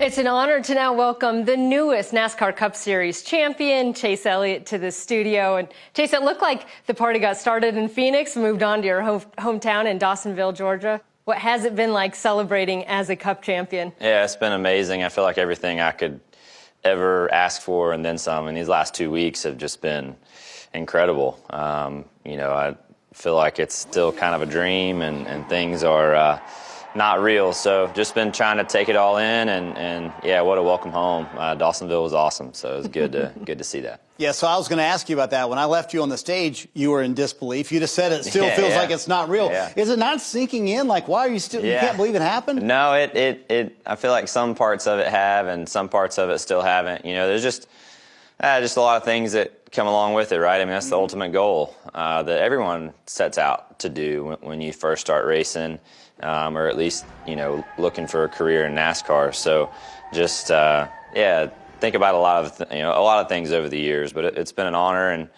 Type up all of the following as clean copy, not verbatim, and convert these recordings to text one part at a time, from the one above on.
It's an honor to now welcome the newest NASCAR Cup Series champion, Chase Elliott, to the studio. And Chase, it looked like the party got started in Phoenix, moved on to your hometown in Dawsonville, Georgia. What has it been like celebrating as a Cup champion? Yeah, it's been amazing. I feel like everything I could ever ask for and then some. And these last 2 weeks have just been incredible. I feel like it's still kind of a dream, and things are not real. So just been trying to take it all in, and yeah, what a welcome home. Dawsonville was awesome, so it was good to see that. Yeah, so I was going to ask you about that. When I left you on the stage, you were in disbelief. You just said it still feels like it's not real. Yeah. Is it not sinking in? Like, why are you still, you can't believe it happened? No, I feel like some parts of it have, and some parts of it still haven't. You know, there's just a lot of things that come along with it, right? I mean, that's the ultimate goal that everyone sets out to do when you first start racing, or at least, looking for a career in NASCAR. So just, think about a lot of things over the years, but it's been an honor,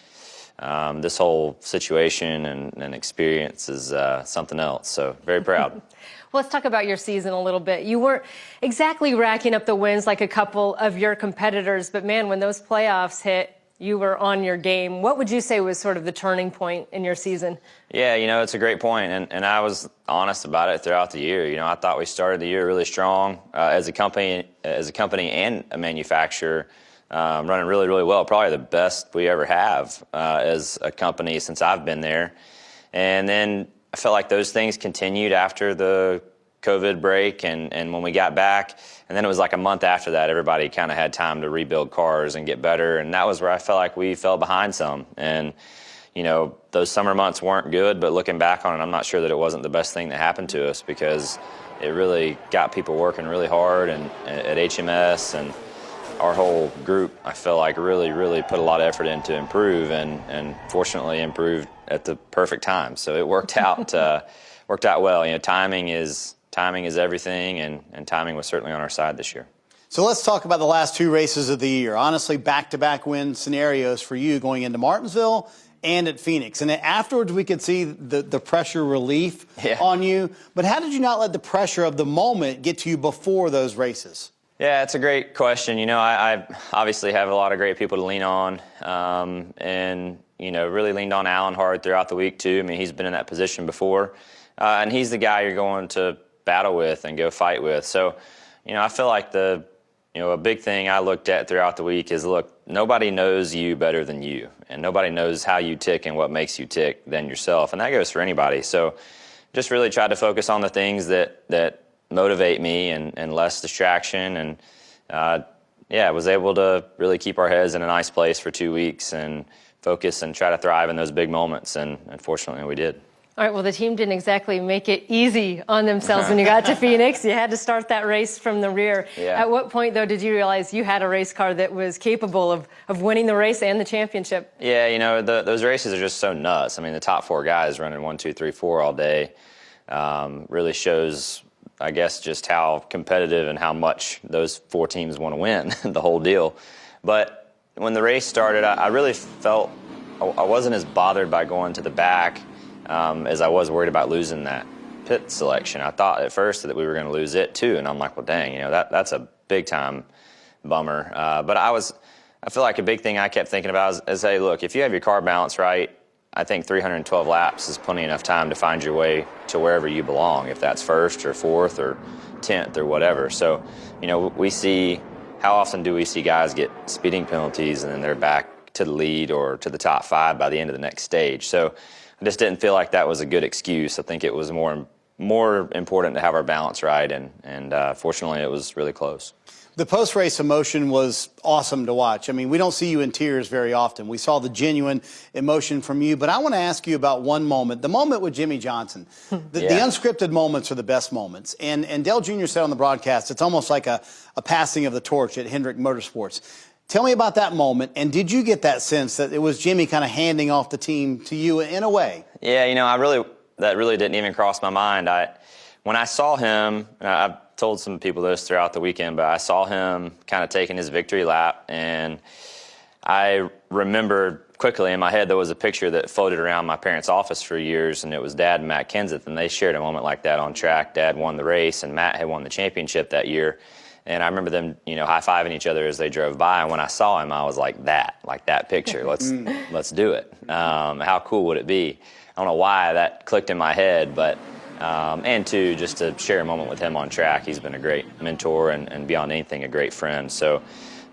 and this whole situation and experience is something else. So very proud. Well, let's talk about your season a little bit. You weren't exactly racking up the wins like a couple of your competitors, but man, when those playoffs hit, you were on your game. What would you say was sort of the turning point in your season? Yeah, it's a great point, and I was honest about it throughout the year. I thought we started the year really strong as a company and a manufacturer, running really, really well. Probably the best we ever have as a company since I've been there. And then I felt like those things continued after the COVID break and when we got back. And then it was like a month after that, everybody kind of had time to rebuild cars and get better. And that was where I felt like we fell behind some. And, those summer months weren't good, but looking back on it, I'm not sure that it wasn't the best thing that happened to us, because it really got people working really hard and at HMS, and our whole group, I feel like, really, really put a lot of effort in to improve, and fortunately improved at the perfect time. So it worked out well. Timing is everything, and timing was certainly on our side this year. So let's talk about the last two races of the year. Honestly, back-to-back win scenarios for you going into Martinsville and at Phoenix. And then afterwards, we could see the pressure relief on you. But how did you not let the pressure of the moment get to you before those races? Yeah, it's a great question. I obviously have a lot of great people to lean on, and really leaned on Alan hard throughout the week too. I mean, he's been in that position before, and he's the guy you're going to battle with and go fight with. So, I feel like a big thing I looked at throughout the week is, look, nobody knows you better than you, and nobody knows how you tick and what makes you tick than yourself, and that goes for anybody. So, just really tried to focus on the things that motivate me and less distraction, and was able to really keep our heads in a nice place for 2 weeks and focus and try to thrive in those big moments, and unfortunately we did. All right, well, the team didn't exactly make it easy on themselves when you got to Phoenix. You had to start that race from the rear. Yeah. At what point, though, did you realize you had a race car that was capable of winning the race and the championship? Yeah, those races are just so nuts. I mean, the top four guys running 1, 2, 3, 4 all day really shows, I guess, just how competitive and how much those four teams want to win, the whole deal. But when the race started, I really felt I wasn't as bothered by going to the back as I was worried about losing that pit selection. I thought at first that we were going to lose it too, and I'm like, well, dang, that's a big time bummer. But I feel like a big thing I kept thinking about is, hey, look, if you have your car balanced right, I think 312 laps is plenty enough time to find your way to wherever you belong, if that's first or fourth or 10th or whatever. So, we see, how often do we see guys get speeding penalties and then they're back to the lead or to the top 5 by the end of the next stage? So I just didn't feel like that was a good excuse. I think it was more important to have our balance right, and fortunately it was really close. The post-race emotion was awesome to watch. I mean, we don't see you in tears very often. We saw the genuine emotion from you, but I want to ask you about one moment, the moment with Jimmie Johnson. The unscripted moments are the best moments. And Dale Jr. said on the broadcast, it's almost like a passing of the torch at Hendrick Motorsports. Tell me about that moment, and did you get that sense that it was Jimmie kind of handing off the team to you in a way? Yeah, that really didn't even cross my mind. When I saw him, I've told some people this throughout the weekend, but I saw him kind of taking his victory lap, and I remembered quickly in my head there was a picture that floated around my parents' office for years, and it was Dad and Matt Kenseth, and they shared a moment like that on track. Dad won the race, and Matt had won the championship that year. And I remember them, high-fiving each other as they drove by. And when I saw him, I was like that picture. Let's do it. How cool would it be? I don't know why that clicked in my head, but and two, just to share a moment with him on track. He's been a great mentor and beyond anything, a great friend. So,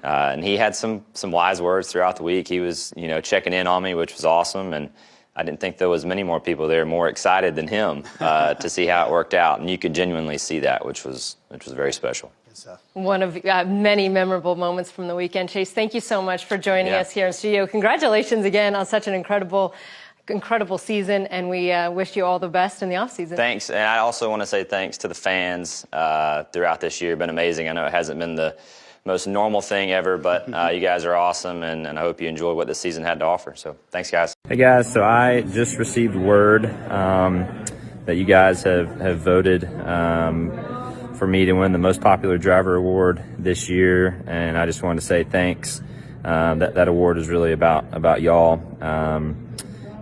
and he had some wise words throughout the week. He was, checking in on me, which was awesome. And I didn't think there was many more people there more excited than him to see how it worked out. And you could genuinely see that, which was very special. One of many memorable moments from the weekend. Chase, thank you so much for joining us here in studio. Congratulations again on such an incredible season, and we wish you all the best in the offseason. Thanks, and I also want to say thanks to the fans throughout this year. Been amazing. I know it hasn't been the most normal thing ever, but you guys are awesome, and I hope you enjoyed what this season had to offer. So thanks, guys. Hey, guys. So I just received word that you guys have voted for me to win the Most Popular Driver Award this year, and I just wanted to say thanks. That award is really about y'all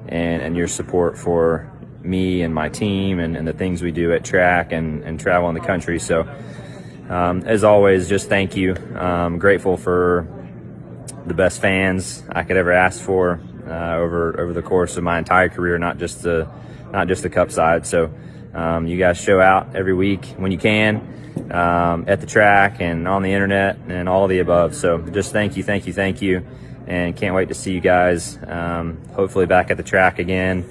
and your support for me and my team and the things we do at track and travel in the country. So as always, just thank you. I'm grateful for the best fans I could ever ask for over the course of my entire career, not just the Cup side. So you guys show out every week when you can, at the track and on the internet and all of the above. So just thank you, and can't wait to see you guys hopefully back at the track again.